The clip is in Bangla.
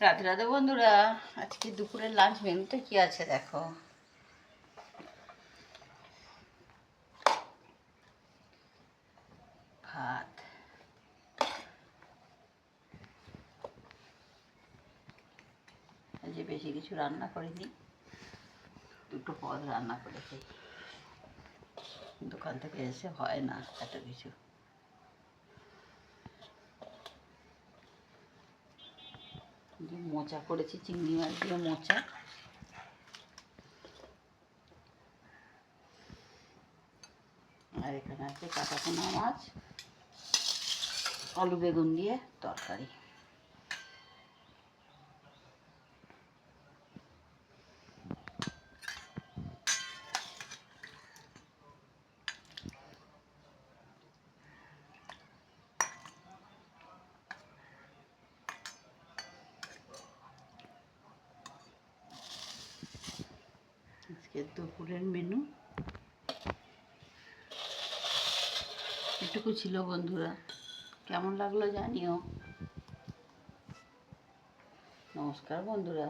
রাধে রাধে বন্ধুরা, আজকে দুপুরের লাঞ্চ মেনুতে কি আছে দেখো। ভাত, যে বেশি কিছু রান্না করিনি, দুটো পদ রান্না করেছি। দোকান থেকে এসে হয় না এত কিছু। মোচা করেছি, চিংড়ি মাছ দিয়ে মোচা। আর এখানে আছে কাটা পোনা মাছ, আলু বেগুন দিয়ে তরকারি। আজকে দুপুরের মেনু এটুকু ছিল বন্ধুরা। কেমন লাগলো জানিও। নমস্কার বন্ধুরা।